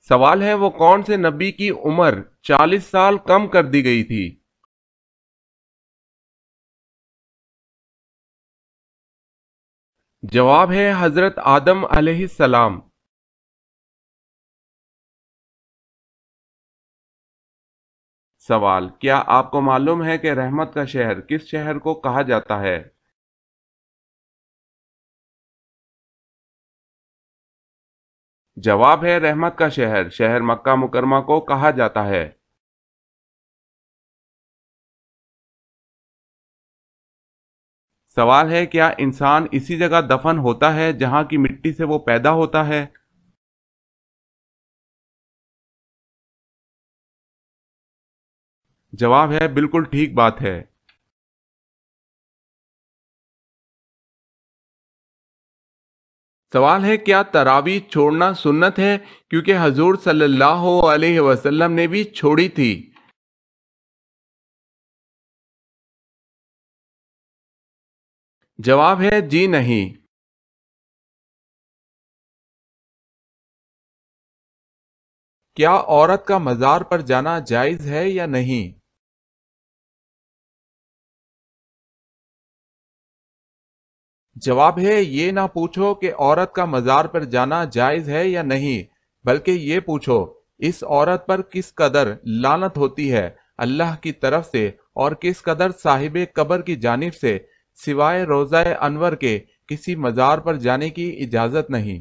سوال ہے وہ کون سے نبی کی عمر 40 سال کم کر دی گئی تھی؟ جواب ہے حضرت آدم علیہ السلام۔ سوال، کیا آپ کو معلوم ہے کہ رحمت کا شہر کس شہر کو کہا جاتا ہے؟ جواب ہے رحمت کا شہر شہر مکہ مکرمہ کو کہا جاتا ہے۔ سوال ہے کیا انسان اسی جگہ دفن ہوتا ہے جہاں کی مٹی سے وہ پیدا ہوتا ہے؟ جواب ہے بالکل ٹھیک بات ہے۔ سوال ہے کیا تراویح چھوڑنا سنت ہے کیونکہ حضور صلی اللہ علیہ وسلم نے بھی چھوڑی تھی؟ جواب ہے جی نہیں۔ کیا عورت کا مزار پر جانا جائز ہے یا نہیں؟ جواب ہے یہ نہ پوچھو کہ عورت کا مزار پر جانا جائز ہے یا نہیں، بلکہ یہ پوچھو اس عورت پر کس قدر لعنت ہوتی ہے اللہ کی طرف سے اور کس قدر صاحب قبر کی جانب سے سوائے روضہ انور کے کسی مزار پر جانے کی اجازت نہیں۔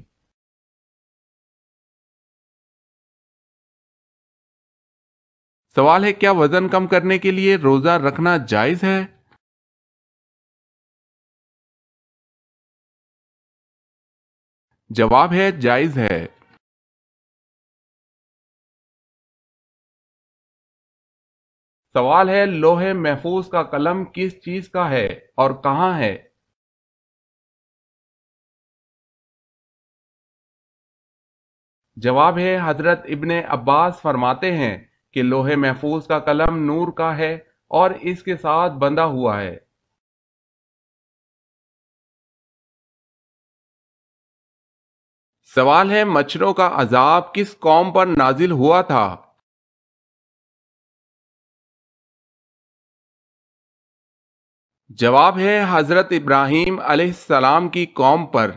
سوال ہے کیا وزن کم کرنے کے لیے روزہ رکھنا جائز ہے؟ جواب ہے جائز ہے۔ سوال ہے لوح محفوظ کا قلم کس چیز کا ہے اور کہاں ہے؟ جواب ہے حضرت ابن عباس فرماتے ہیں کہ لوح محفوظ کا قلم نور کا ہے اور اس کے ساتھ بندھا ہوا ہے۔ سوال ہے مچھروں کا عذاب کس قوم پر نازل ہوا تھا؟ جواب ہے حضرت ابراہیم علیہ السلام کی قوم پر۔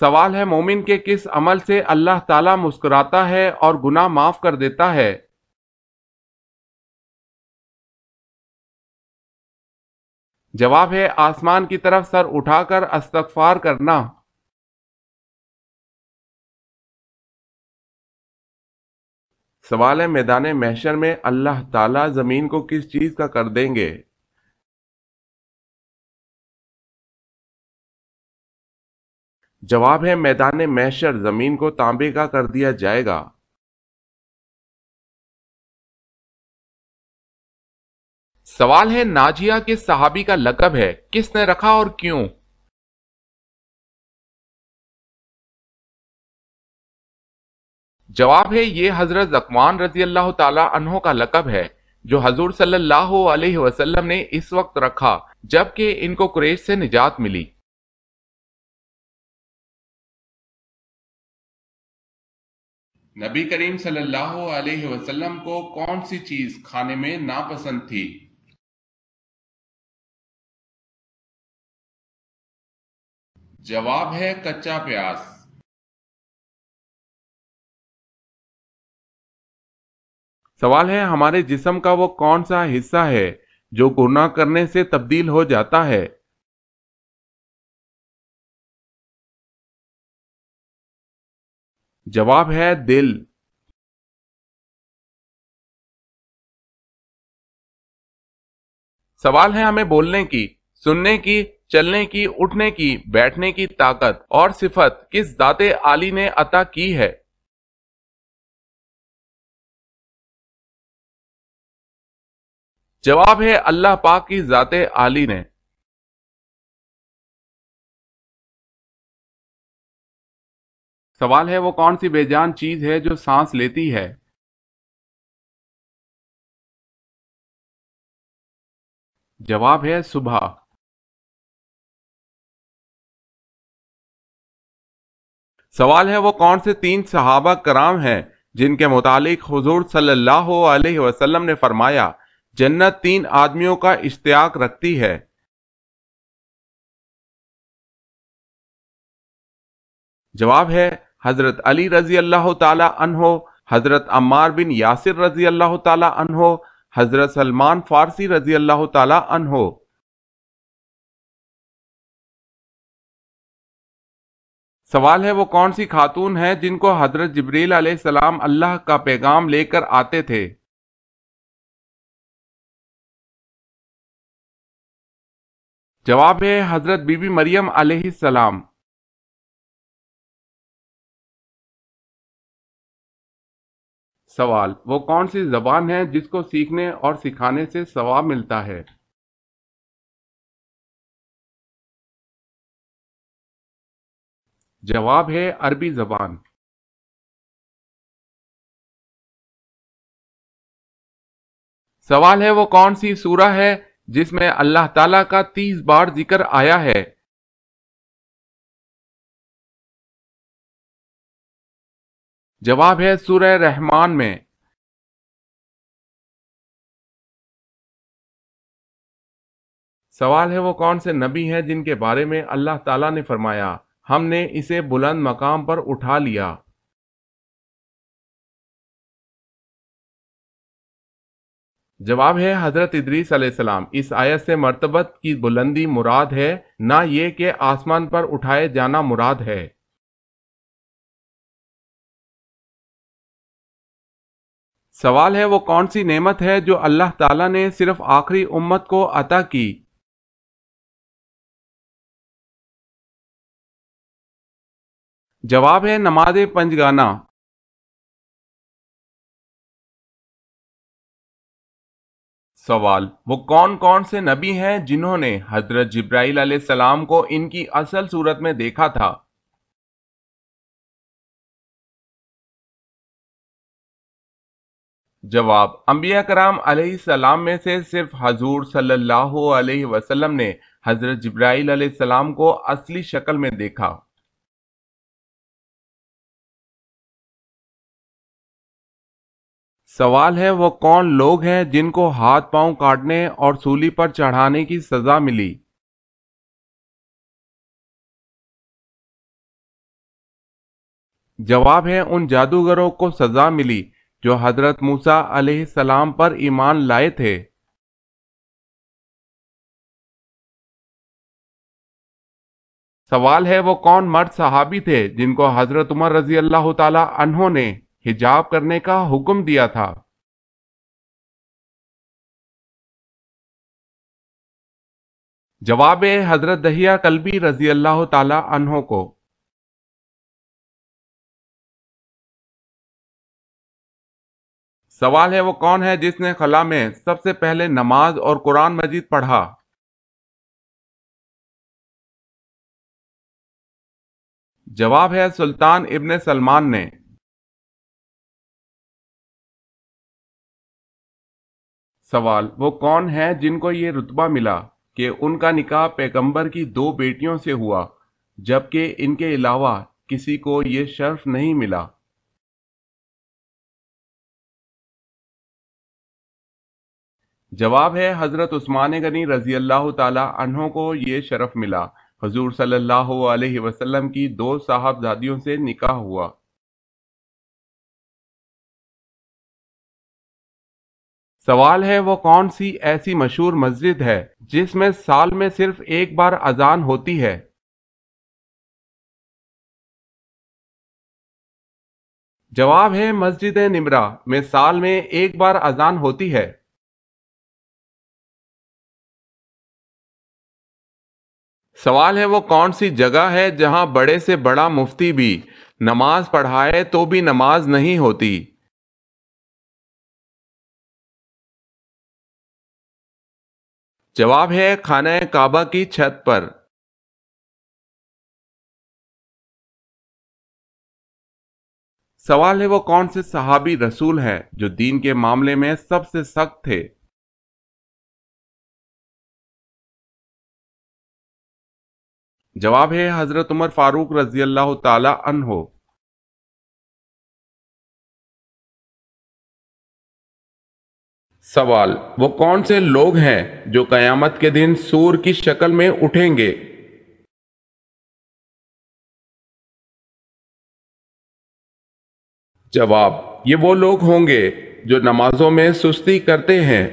سوال ہے مومن کے کس عمل سے اللہ تعالیٰ مسکراتا ہے اور گناہ معاف کر دیتا ہے؟ جواب ہے آسمان کی طرف سر اٹھا کر استغفار کرنا۔ سوال ہے میدان محشر میں اللہ تعالیٰ زمین کو کس چیز کا کر دیں گے؟ جواب ہے میدان محشر زمین کو تانبے کا کر دیا جائے گا۔ سوال ہے ناجیہ کس صحابی کا لقب ہے، کس نے رکھا اور کیوں؟ جواب ہے یہ حضرت زکوان رضی اللہ تعالی عنہ کا لقب ہے جو حضور صلی اللہ علیہ وسلم نے اس وقت رکھا جبکہ ان کو قریش سے نجات ملی۔ نبی کریم صلی اللہ علیہ وسلم کو کون سی چیز کھانے میں ناپسند تھی؟ جواب ہے کچا پیاز۔ سوال ہے ہمارے جسم کا وہ کون سا حصہ ہے جو گناہ کرنے سے تبدیل ہو جاتا ہے؟ جواب ہے دل۔ سوال ہے ہمیں بولنے کی، سننے کی، چلنے کی، اٹھنے کی، بیٹھنے کی طاقت اور صفت کس ذات عالی نے عطا کی ہے؟ جواب ہے اللہ پاک کی ذات عالی نے۔ سوال ہے وہ کون سی بے جان چیز ہے جو سانس لیتی ہے؟ جواب ہے صبح۔ سوال ہے وہ کون سے 3 صحابہ کرام ہیں جن کے متعلق حضور صلی اللہ علیہ وسلم نے فرمایا جنت 3 آدمیوں کا اشتیاق رکھتی ہے؟ جواب ہے حضرت علی رضی اللہ تعالی عنہ، حضرت عمار بن یاسر رضی اللہ تعالی عنہ، حضرت سلمان فارسی رضی اللہ تعالی عنہ۔ سوال ہے وہ کون سی خاتون ہیں جن کو حضرت جبریل علیہ السلام اللہ کا پیغام لے کر آتے تھے؟ جواب ہے حضرت بی بی مریم علیہ السلام۔ سوال وہ کون سی زبان ہے جس کو سیکھنے اور سکھانے سے ثواب ملتا ہے؟ جواب ہے عربی زبان۔ سوال ہے وہ کون سی سورہ ہے جس میں اللہ تعالیٰ کا 30 بار ذکر آیا ہے؟ جواب ہے سورہ رحمان میں۔ سوال ہے وہ کون سے نبی ہیں جن کے بارے میں اللہ تعالیٰ نے فرمایا ہم نے اسے بلند مقام پر اٹھا لیا؟ جواب ہے حضرت ادریس علیہ السلام۔ اس آیت سے مرتبت کی بلندی مراد ہے، نہ یہ کہ آسمان پر اٹھائے جانا مراد ہے۔ سوال ہے وہ کون سی نعمت ہے جو اللہ تعالیٰ نے صرف آخری امت کو عطا کی؟ جواب ہے نماز پنجگانہ۔ سوال وہ کون کون سے نبی ہیں جنہوں نے حضرت جبرائیل علیہ السلام کو ان کی اصل صورت میں دیکھا تھا؟ جواب انبیاء کرام علیہ السلام میں سے صرف حضور صلی اللہ علیہ وسلم نے حضرت جبرائیل علیہ السلام کو اصلی شکل میں دیکھا۔ سوال ہے وہ کون لوگ ہیں جن کو ہاتھ پاؤں کاٹنے اور سولی پر چڑھانے کی سزا ملی؟ جواب ہے ان جادوگروں کو سزا ملی جو حضرت موسیٰ علیہ السلام پر ایمان لائے تھے۔ سوال ہے وہ کون مرد صحابی تھے جن کو حضرت عمر رضی اللہ تعالی عنہ نے حجاب کرنے کا حکم دیا تھا؟ جواب ہے حضرت دہیہ کلبی رضی اللہ تعالی عنہ کو۔ سوال ہے وہ کون ہے جس نے خلا میں سب سے پہلے نماز اور قرآن مجید پڑھا؟ جواب ہے سلطان ابن سلمان نے۔ سوال وہ کون ہے جن کو یہ رتبہ ملا کہ ان کا نکاح پیغمبر کی 2 بیٹیوں سے ہوا جبکہ ان کے علاوہ کسی کو یہ شرف نہیں ملا؟ جواب ہے حضرت عثمان غنی رضی اللہ تعالی عنہ کو یہ شرف ملا۔ حضور صلی اللہ علیہ وسلم کی 2 صاحبزادیوں سے نکاح ہوا۔ سوال ہے وہ کون سی ایسی مشہور مسجد ہے جس میں سال میں صرف ایک بار اذان ہوتی ہے؟ جواب ہے مسجد نمرہ میں سال میں ایک بار اذان ہوتی ہے۔ سوال ہے وہ کون سی جگہ ہے جہاں بڑے سے بڑا مفتی بھی نماز پڑھائے تو بھی نماز نہیں ہوتی؟ جواب ہے خانہ کعبہ کی چھت پر۔ سوال ہے وہ کون سے صحابی رسول ہیں جو دین کے معاملے میں سب سے سخت تھے؟ جواب ہے حضرت عمر فاروق رضی اللہ تعالی عنہ۔ سوال، وہ کون سے لوگ ہیں جو قیامت کے دن سور کی شکل میں اٹھیں گے؟ جواب، یہ وہ لوگ ہوں گے جو نمازوں میں سستی کرتے ہیں۔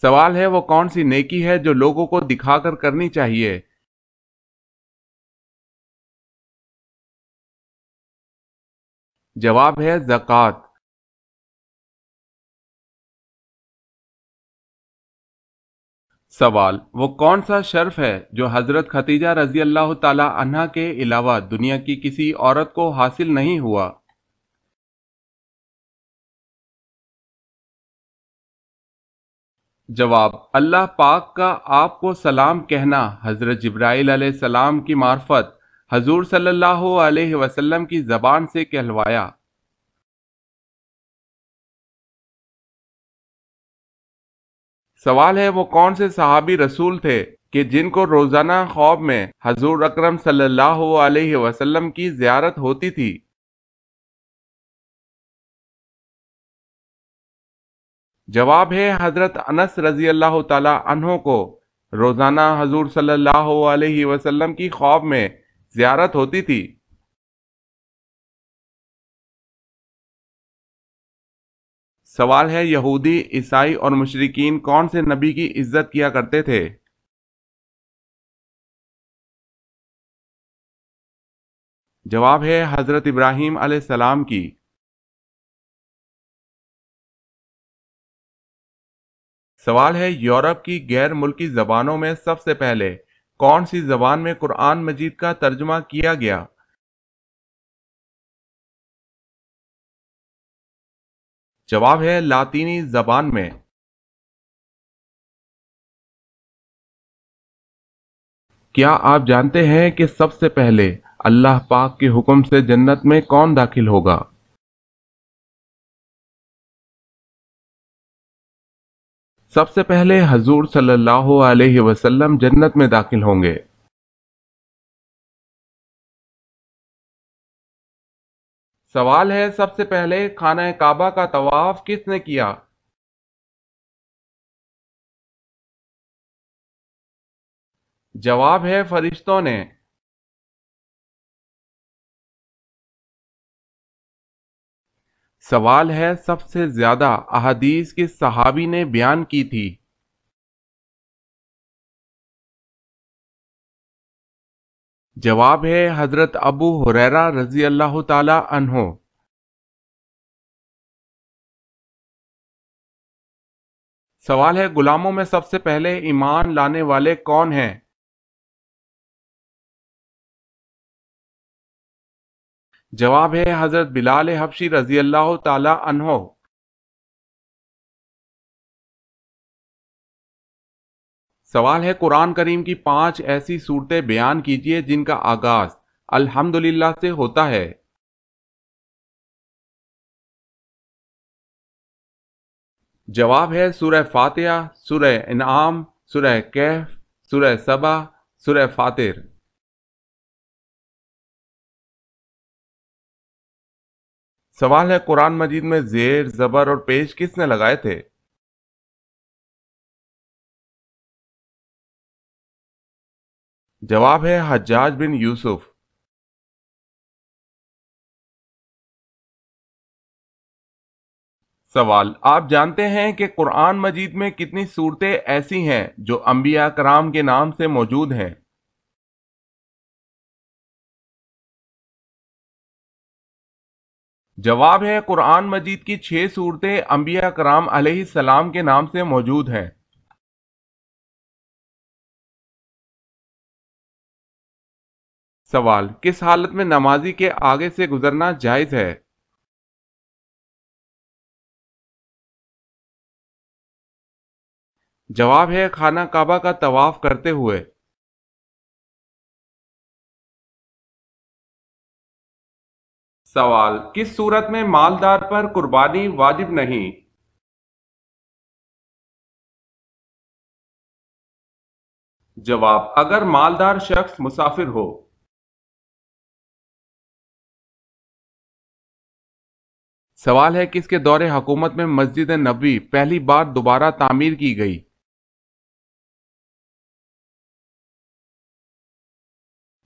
سوال ہے، وہ کون سی نیکی ہے جو لوگوں کو دکھا کر کرنی چاہیے؟ جواب ہے زکوٰۃ۔ سوال، وہ کون سا شرف ہے جو حضرت ختیجہ رضی اللہ تعالی عنہا کے علاوہ دنیا کی کسی عورت کو حاصل نہیں ہوا؟ جواب، اللہ پاک کا آپ کو سلام کہنا حضرت جبرائیل علیہ السلام کی معرفت حضور صلی اللہ علیہ وسلم کی زبان سے کہلوایا۔ سوال ہے، وہ کون سے صحابی رسول تھے کہ جن کو روزانہ خواب میں حضور اکرم صلی اللہ علیہ وسلم کی زیارت ہوتی تھی؟ جواب ہے حضرت انس رضی اللہ تعالی عنہ کو روزانہ حضور صلی اللہ علیہ وسلم کی خواب میں زیارت ہوتی تھی۔ سوال ہے، یہودی، عیسائی اور مشرکین کون سے نبی کی عزت کیا کرتے تھے؟ جواب ہے حضرت ابراہیم علیہ السلام کی۔ سوال ہے، یورپ کی غیر ملکی زبانوں میں سب سے پہلے کون سی زبان میں قرآن مجید کا ترجمہ کیا گیا؟ جواب ہے لاطینی زبان میں۔ کیا آپ جانتے ہیں کہ سب سے پہلے اللہ پاک کے حکم سے جنت میں کون داخل ہوگا؟ سب سے پہلے حضور صلی اللہ علیہ وسلم جنت میں داخل ہوں گے۔ سوال ہے، سب سے پہلے خانہ کعبہ کا طواف کس نے کیا؟ جواب ہے فرشتوں نے۔ سوال ہے، سب سے زیادہ احادیث کس صحابی نے بیان کی تھی؟ جواب ہے حضرت ابو ہریرہ رضی اللہ تعالی عنہ۔ سوال ہے، غلاموں میں سب سے پہلے ایمان لانے والے کون ہیں؟ جواب ہے حضرت بلال حبشی رضی اللہ تعالی عنہ۔ سوال ہے، قرآن کریم کی 5 ایسی صورتیں بیان کیجئے جن کا آغاز الحمدللہ سے ہوتا ہے۔ جواب ہے سورہ فاتحہ، سورہ انعام، سورہ کہف، سورہ سبا، سورہ فاطر۔ سوال ہے، قرآن مجید میں زیر، زبر اور پیش کس نے لگائے تھے؟ جواب ہے حجاج بن یوسف۔ سوال، آپ جانتے ہیں کہ قرآن مجید میں کتنی صورتیں ایسی ہیں جو انبیاء کرام کے نام سے موجود ہیں؟ جواب ہے قرآن مجید کی 6 صورتیں انبیاء کرام علیہ السلام کے نام سے موجود ہیں۔ سوال، کس حالت میں نمازی کے آگے سے گزرنا جائز ہے؟ جواب ہے خانہ کعبہ کا طواف کرتے ہوئے۔ سوال، کس صورت میں مالدار پر قربانی واجب نہیں؟ جواب: اگر مالدار شخص مسافر ہو۔ سوال ہے کس کے دور حکومت میں مسجد نبوی پہلی بار دوبارہ تعمیر کی گئی؟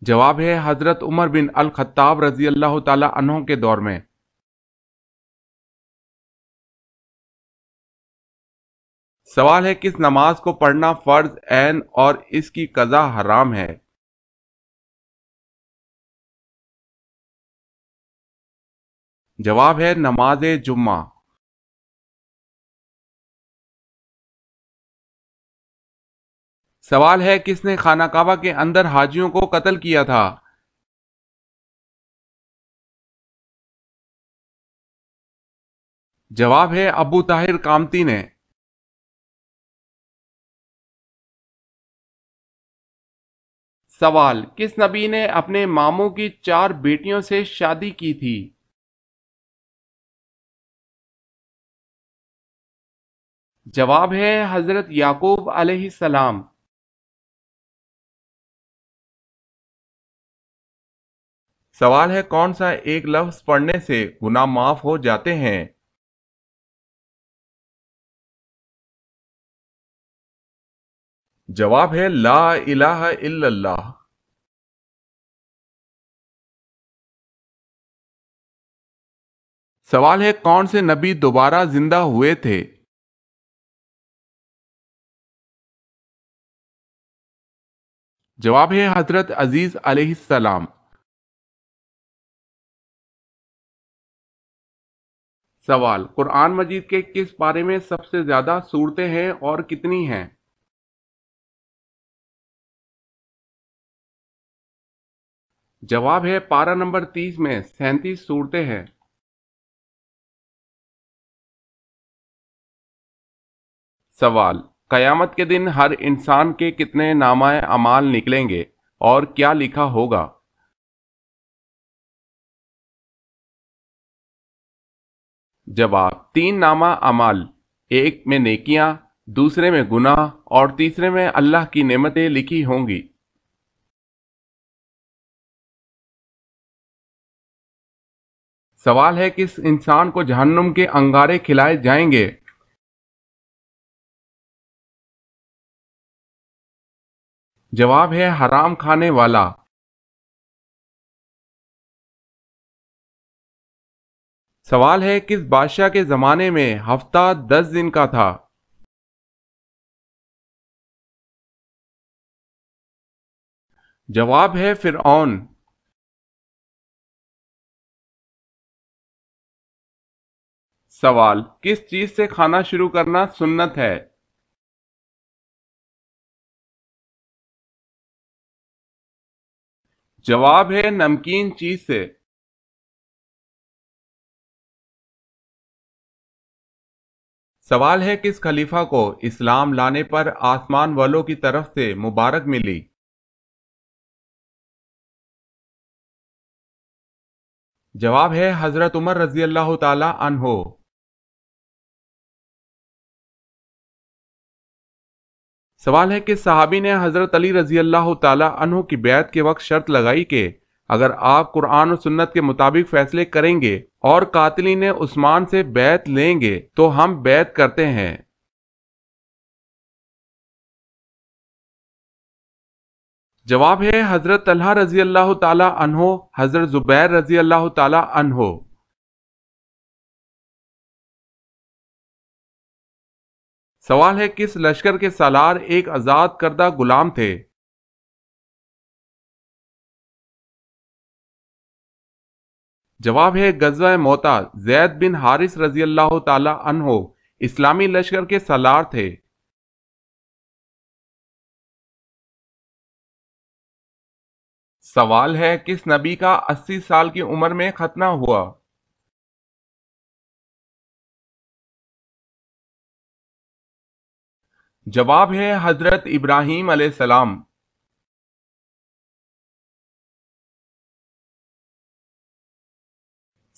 جواب ہے حضرت عمر بن الخطاب رضی اللہ تعالی عنہ کے دور میں۔ سوال ہے کس نماز کو پڑھنا فرض عین اور اس کی قضا حرام ہے؟ جواب ہے نماز جمعہ۔ سوال ہے کس نے خانہ کعبہ کے اندر حاجیوں کو قتل کیا تھا؟ جواب ہے ابو طاہر کامتی نے۔ سوال کس نبی نے اپنے ماموں کی 4 بیٹیوں سے شادی کی تھی؟ جواب ہے حضرت یعقوب علیہ السلام۔ سوال ہے کون سا ایک لفظ پڑھنے سے گناہ معاف ہو جاتے ہیں؟ جواب ہے لا الہ الا اللہ۔ سوال ہے کون سے نبی دوبارہ زندہ ہوئے تھے؟ جواب ہے حضرت عزیز علیہ السلام۔ سوال قرآن مجید کے کس پارے میں سب سے زیادہ صورتیں ہیں اور کتنی ہیں؟ جواب ہے پارہ نمبر 30 میں 37 صورتیں ہیں۔ سوال قیامت کے دن ہر انسان کے کتنے نامہ اعمال نکلیں گے اور کیا لکھا ہوگا؟ جواب 3 نامہ اعمال، ایک میں نیکیاں، دوسرے میں گناہ اور تیسرے میں اللہ کی نعمتیں لکھی ہوں گی۔ سوال ہے کس انسان کو جہنم کے انگارے کھلائے جائیں گے؟ جواب ہے حرام کھانے والا۔ سوال ہے کس بادشاہ کے زمانے میں ہفتہ 10 دن کا تھا؟ جواب ہے فرعون۔ سوال کس چیز سے کھانا شروع کرنا سنت ہے؟ جواب ہے نمکین چیز سے۔ سوال ہے کس خلیفہ کو اسلام لانے پر آسمان والوں کی طرف سے مبارک ملی؟ جواب ہے حضرت عمر رضی اللہ تعالی عنہ۔ سوال ہے کہ صحابی نے حضرت علی رضی اللہ تعالی عنہ کی بیعت کے وقت شرط لگائی کہ اگر آپ قرآن و سنت کے مطابق فیصلے کریں گے اور قاتلین عثمان سے بیعت لیں گے تو ہم بیعت کرتے ہیں۔ جواب ہے حضرت طلحہ رضی اللہ تعالی عنہ، حضرت زبیر رضی اللہ تعالی عنہ۔ سوال ہے کس لشکر کے سالار ایک آزاد کردہ غلام تھے؟ جواب ہے غزوہ موتا، زید بن حارث رضی اللہ تعالی عنہ اسلامی لشکر کے سالار تھے۔ سوال ہے کس نبی کا 80 سال کی عمر میں ختنہ ہوا؟ جواب ہے حضرت ابراہیم علیہ السلام۔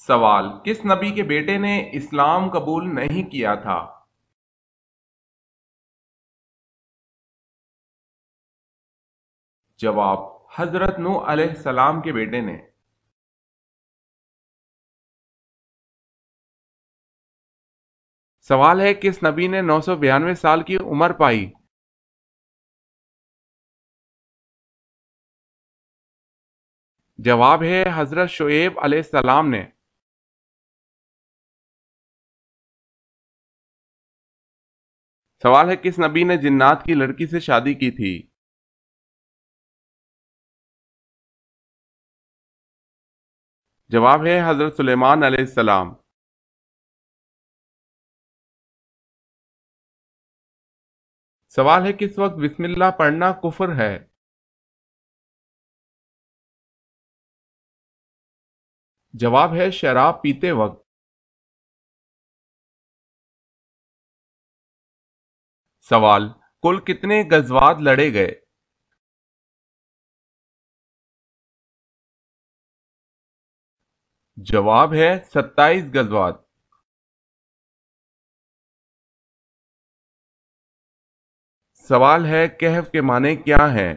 سوال کس نبی کے بیٹے نے اسلام قبول نہیں کیا تھا؟ جواب: حضرت نوح علیہ السلام کے بیٹے نے۔ سوال ہے کس نبی نے 992 سال کی عمر پائی؟ جواب ہے حضرت شعیب علیہ السلام نے۔ سوال ہے کس نبی نے جنات کی لڑکی سے شادی کی تھی؟ جواب ہے حضرت سلیمان علیہ السلام۔ سوال ہے کس وقت بسم اللہ پڑھنا کفر ہے؟ جواب ہے شراب پیتے وقت۔ سوال: کل کتنے غزوات لڑے گئے؟ جواب ہے 27 غزوات۔ سوال ہے کہف کے معنی کیا ہیں؟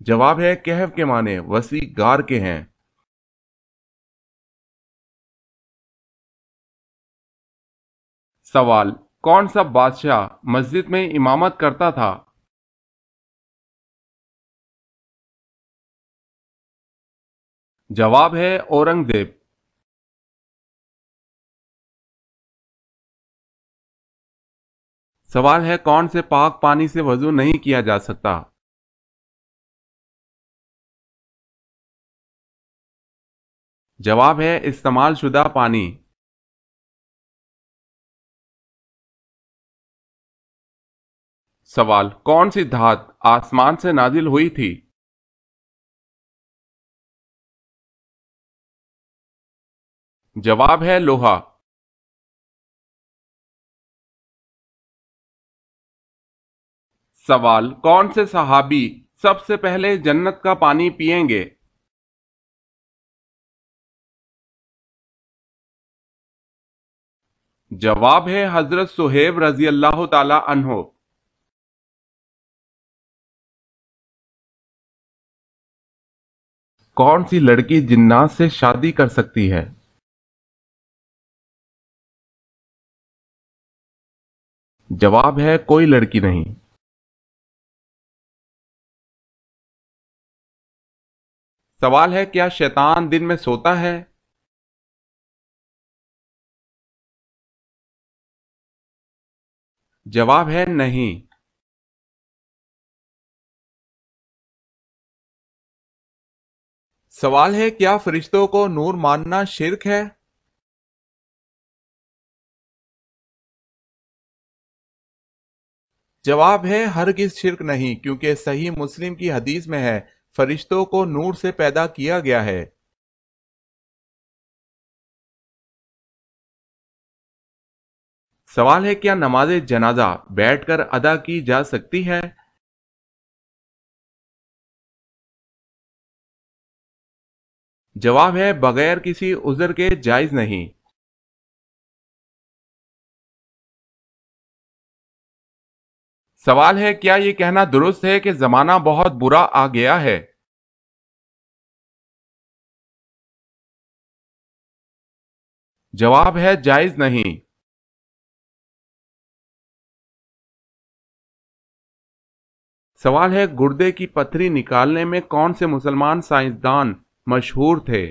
جواب ہے کہف کے معنی وسیع غار کے ہیں۔ سوال: کون سا بادشاہ مسجد میں امامت کرتا تھا؟ جواب ہے اورنگزیب۔ سوال ہے کون سے پاک پانی سے وضو نہیں کیا جا سکتا؟ جواب ہے استعمال شدہ پانی۔ سوال: کون سی دھات آسمان سے نازل ہوئی تھی؟ جواب ہے لوہا۔ سوال: کون سے صحابی سب سے پہلے جنت کا پانی پئیں گے؟ جواب ہے حضرت صہیب رضی اللہ تعالی عنہ۔ کون سی لڑکی جنات سے شادی کر سکتی ہے؟ جواب ہے کوئی لڑکی نہیں۔ سوال ہے کیا شیطان دن میں سوتا ہے؟ جواب ہے نہیں۔ سوال ہے کیا فرشتوں کو نور ماننا شرک ہے؟ جواب ہے ہرگز شرک نہیں، کیونکہ صحیح مسلم کی حدیث میں ہے فرشتوں کو نور سے پیدا کیا گیا ہے۔ سوال ہے کیا نماز جنازہ بیٹھ کر ادا کی جا سکتی ہے؟ جواب ہے بغیر کسی عذر کے جائز نہیں۔ سوال ہے کیا یہ کہنا درست ہے کہ زمانہ بہت برا آ گیا ہے؟ جواب ہے جائز نہیں۔ سوال ہے گردے کی پتھری نکالنے میں کون سے مسلمان سائنسدان مشہور تھے؟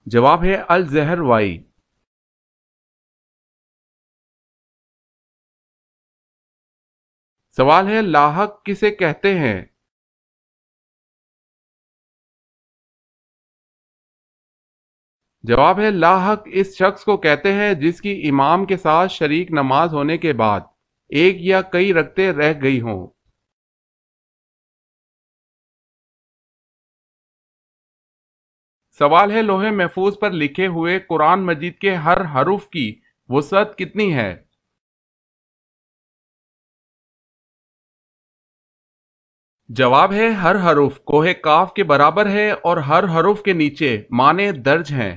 جواب ہے الزہر وائی۔ سوال ہے لاحق کسے کہتے ہیں؟ جواب ہے لاحق اس شخص کو کہتے ہیں جس کی امام کے ساتھ شریک نماز ہونے کے بعد ایک یا کئی رکعتیں رہ گئی ہوں۔ سوال ہے لوح محفوظ پر لکھے ہوئے قرآن مجید کے ہر حرف کی وسعت کتنی ہے؟ جواب ہے ہر حرف کوہ کاف کے برابر ہے اور ہر حرف کے نیچے معنی درج ہیں۔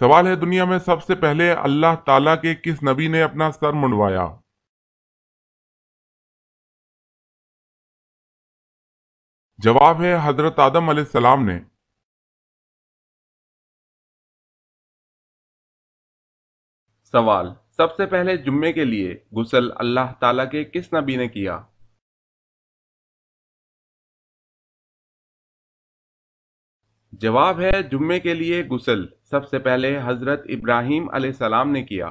سوال ہے دنیا میں سب سے پہلے اللہ تعالیٰ کے کس نبی نے اپنا سر منڈوایا؟ جواب ہے حضرت آدم علیہ السلام نے۔ سوال، سب سے پہلے جمعے کے لیے غسل اللہ تعالیٰ کے کس نبی نے کیا؟ جواب ہے جمعے کے لیے غسل سب سے پہلے حضرت ابراہیم علیہ السلام نے کیا۔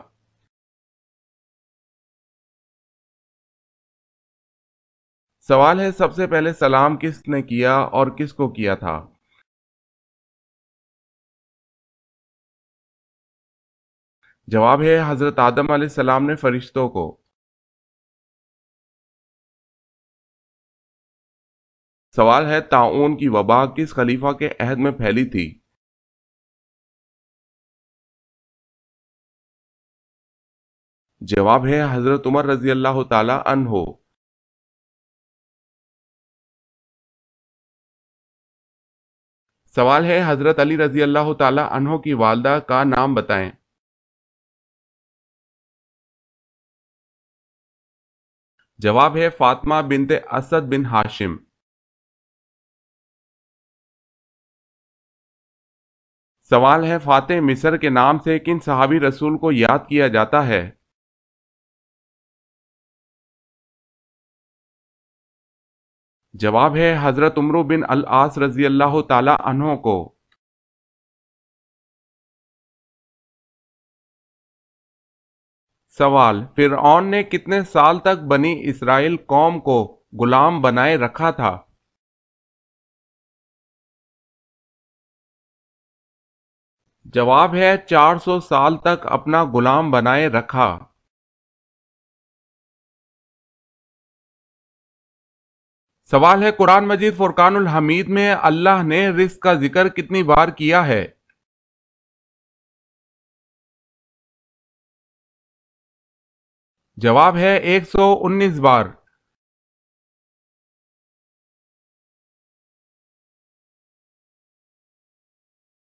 سوال ہے سب سے پہلے سلام کس نے کیا اور کس کو کیا تھا؟ جواب ہے حضرت آدم علیہ السلام نے فرشتوں کو۔ سوال ہے طاعون کی وبا کس خلیفہ کے عہد میں پھیلی تھی؟ جواب ہے حضرت عمر رضی اللہ تعالی عنہ۔ سوال ہے حضرت علی رضی اللہ تعالی عنہ کی والدہ کا نام بتائیں۔ جواب ہے فاطمہ بنت اسد بن ہاشم۔ سوال ہے فاتح مصر کے نام سے کن صحابی رسول کو یاد کیا جاتا ہے؟ جواب ہے حضرت عمرو بن العاص رضی اللہ تعالی عنہ کو۔ سوال، فرعون نے کتنے سال تک بنی اسرائیل قوم کو غلام بنائے رکھا تھا؟ جواب ہے 400 سال تک اپنا غلام بنائے رکھا۔ سوال ہے قرآن مجید فرقان الحمید میں اللہ نے رزق کا ذکر کتنی بار کیا ہے؟ جواب ہے 119 بار۔